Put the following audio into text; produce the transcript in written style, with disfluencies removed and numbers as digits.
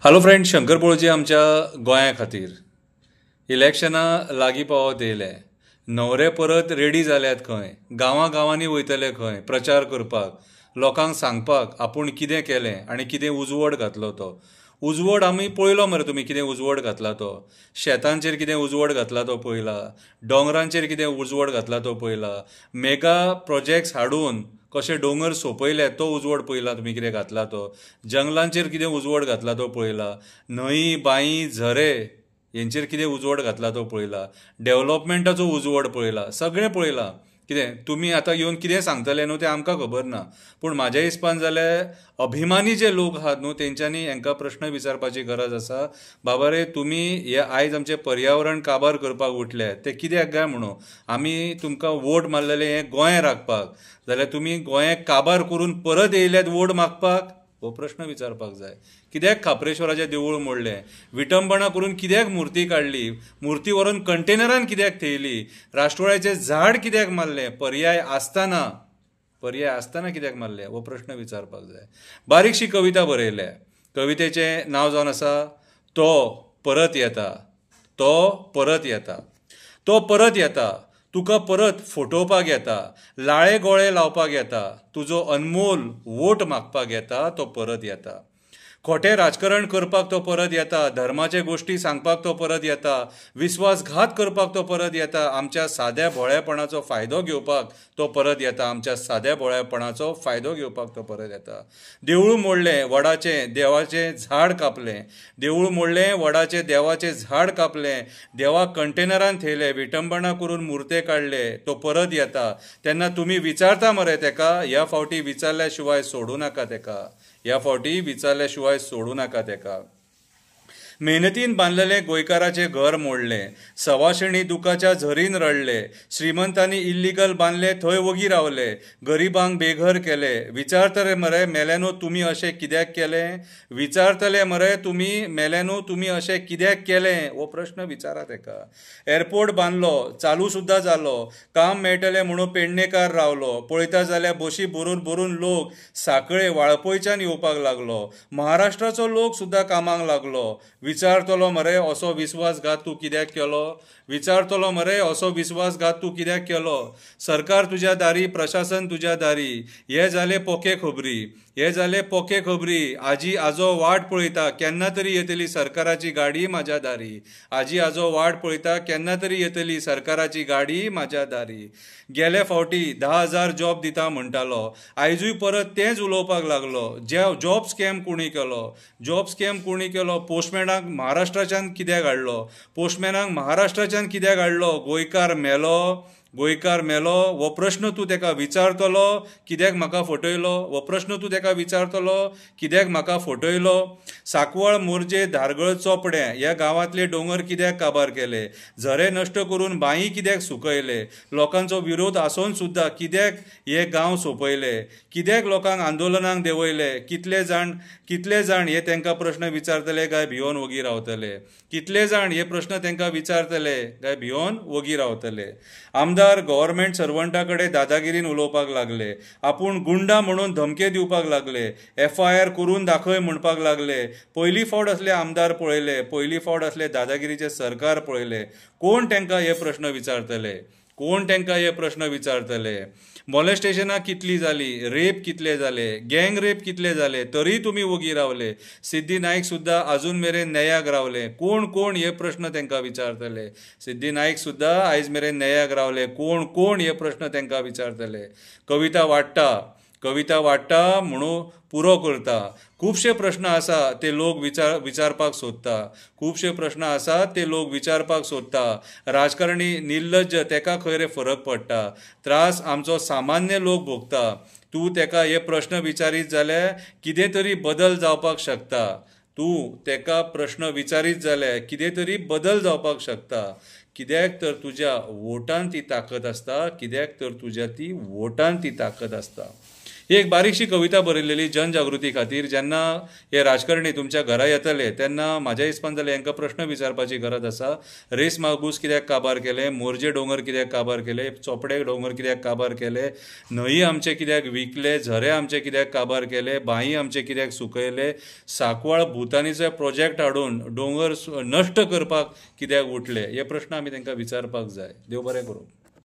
Hello friend, Shankar पळोवची आमच्या गोंया खातीर इलेक्शनां लागीं पावत येयले. न्हवरे परत रेडी जाल्यात. खंय गांवां गांवांनी वयतले, खंय प्रचार करपाक, लोकांक सांगपाक आपूण कितें केलें आनी कितें उजवड घातलो तो. उजवड आमी पळयलो मरे, तुमी कितें उजवड घातला तो. शेतांचेर कितें उजवड घातला तो पळयला, दोंगरांचेर कितें उजवड घातला तो पळयला, मेगा प्रोजेक्ट्स हाडून कशे दोंगर सोंपयले तो उजवड पळयला तुमी कितें घातला तो. जंगलांचेर कितें उजवड घातला तो पळयला, न्हंय बांय झरे हेंचेर कितें उजवड घातला तो पळयला, डेव्हलपमेंटाचो उजवड पळयला, सगळें पळयलां. कितें तुमी आतां येवन कितें सांगतले न्हू तें आमकां खबर ना, पूण म्हाज्या हिसपान जाल्यार अभिमानी जे लोक आहात न्हू तेंच्यांनी हांकां प्रश्न विचारपाची गरज आसा. बाबा रे, तुमी हे आयज आमचें पर्यावरण काबार करपाक उठले ते कित्याक काय म्हणून. आमी तुमकां वोट मारलेले हें गोंय राखपाक, जाल्यार तुमी गोंय काबार करून परत येयल्यात वोट मागपाक, हो प्रश्न विचारपाक जाय. कित्याक खापरेश्वराचें देवूळ मोडलें, विटंबना करून कित्याक मुर्ती काडली, मुर्ती व्हरून कंटेनरान कित्याक थेयली, राष्ट्रवाळ्याचें झाड कित्याक मारलें, पर्याय आसतना कित्याक मारलें, हो प्रश्न विचारपाक जाय. बारीकशी कविता बरयल्या. कवितेचें नांव जावन आसा तो परत येता. तो परत येता. तो परत येता. तुका परत फटोवपाक येता, लाळे गोळे लावपाक येता, तुजो अनमोल वोट मागपाक येता. तो परत येता. खोटें राजकारण करपाक तो परत येता, धर्माचे गोश्टी सांगपाक तो परत येता, विस्वासघात करपाक तो परत येता, आमच्या साद्या भोळेपणाचो फायदो घेवपाक तो परत येता. आमच्या साद्या भोळेपणाचो फायदो घेवपाक तो परत येता. देवूळ मोडलें, वडाचें देवाचें झाड कापलें. देवूळ मोडलें, वडाचें देवाचें झाड कापलें, देवाक कंटेनरान थेयलें, विटंबना करून मुर्ते काडले. तो परत येता. तेन्ना तुमी विचारता मरे तेका, ह्या फावटी विचारल्या शिवाय सोडूं नाका तेका. ह्या फावटी विचारल्या शिवाय सोडूं नाका तेका. मेहनतीन बांदलेलें गोंयकाराचें घर मोडलें, सवाशिणी दुखाच्या झरीन रडले, श्रीमंतांनी इल्लीगल बांदले थंय वगी रावले, गरिबांक बेघर केले. विचारतले मरे मेल्यानो तुमी अशें कित्याक केलें, विचारतले मरे तुमी मेल्यानो तुमी अशें कित्याक केलें, हो प्रश्न विचारा तेका. एअरपोर्ट बांदलो, चालू सुद्दां जालो, काम मेळटलें म्हणून पेडणेकार रावलो, पळयता जाल्यार बशी भरून भरून लोक साखळे वाळपयच्यान येवपाक लागलो, महाराष्ट्राचो लोक सुद्दां कामाक लागलो. विचारतलो मरे असो विस्वासघात तूं कित्याक केलो, विचारतलो मरे असो विस्वासघात तूं कित्याक केलो. सरकार तुज्या दारी, प्रशासन तुज्या दारी, हे जाले पोके खबरी, हे जाले पोके खबरी. आजी आजो वाट पळयता, केन्ना तरी येतली सरकाराची गाडी म्हाज्या दारी. आजी आजो वाट पळयता, केन्ना तरी येतली सरकाराची गाडी म्हाज्या दारी. गेले फावटी 10,000 जॉब दिता म्हणटालो, आयजूय परत तेंच उलोवपाक लागलो. जॉब स्कॅम कोणी केलो, जॉब स्कॅम कोणी केलो. पोस्टमॅनाक महाराष्ट्राच्यान कित्याक हाडलो, पोस्टमॅनाक महाराष्ट्राच्यान कित्याक हाडलो. गोंयकार मेलो हो प्रश्न तूं तेका विचारतलो, कित्याक म्हाका फटयलो, हो प्रश्न तूं तेका विचारतलो, कित्याक म्हाका फटयलो. सांकवाळ, मोरजे, धारगळ, चोपडे ह्या गांवांतले दोंगर कित्याक काबार केले, झरे नश्ट करून बांय कित्याक सुकयले, लोकांचो विरोध आसून सुद्दां कित्याक हे गांव सोंपयले, कित्याक लोकांक आंदोलनाक देंवयले. कितले जाण हे तांकां प्रश्न विचारतले काय भिवन वगी रावतले, कितले जाण हे प्रश्न तांकां विचारतले काय भिवन वगी रावतले. आमदार गव्हर्मेंट सर्वंटा कडेन दादागिरीन उलोवपाक लागले, आपूण गुंडा म्हणून धमके दिवपाक लागले, FIR करून दाखय म्हणपाक लागले. पयली फावट असले आमदार पळयले, पयली फावट असले दादागिरीचे सरकार पळयले. कोण तांकां हे प्रश्न विचारतले, कोण तांकां हे प्रश्न विचारतले. मॉलेस्टेशनां कितलीं जालीं, रेप कितले जाले, गँग रेप कितले जाले, तरी तुमी वगी रावले. सिद्धी नाईक सुद्दां आजून मेरेन न्यायाक रावले. कोण हे प्रश्न तांकां विचारतले. सिद्धी नाईक सुद्दां आयज मेरेन न्यायाक रावले. कोण हे प्रश्न तांकां विचारतले. कविता वाडटा म्हणून पुरो करता. खुबशे प्रश्न आसा ते लोक विचारपाक सोदता, खुबशे प्रश्न आसा ते लोक विचारपाक सोदता. राजकारणी निर्लज्ज, तेका खंय रे फरक पडटा. त्रास आमचो सामान्य लोक भोगता. तूं तेका हे प्रश्न विचारीत जाल्यार कितें तरी बदल जावपाक शकता. तूं तेका प्रश्न विचारीत जाल्यार कितें तरी बदल जावपाक शकता. कित्याक तर तुज्या वोटान ती ताकद आसता, कित्याक तर तुज्या ती वोटान ती ताकद आसता. ही एक बारीकशी कविता बरयलेली जनजागृती खातीर. जेन्ना हे राजकारणी तुमच्या घरा येतले तेन्ना म्हाज्या हिसपान जाल्यार हांकां प्रश्न विचारपाची गरज आसा. रेस मागूस कित्याक काबार केले, मोरजे दोंगर कित्याक काबार केले, चोपडे दोंगर कित्याक काबार केले, न्हंय आमचे कित्याक विकले, झरे आमचे कित्याक काबार केले, बांय आमचे कित्याक सुकयले, सांकवाळ भुतानीचे प्रोजेक्ट हाडून दोंगर नश्ट करपाक कित्याक उठले, हे प्रश्न आमी तांकां विचारपाक जाय. देव बरें करूं.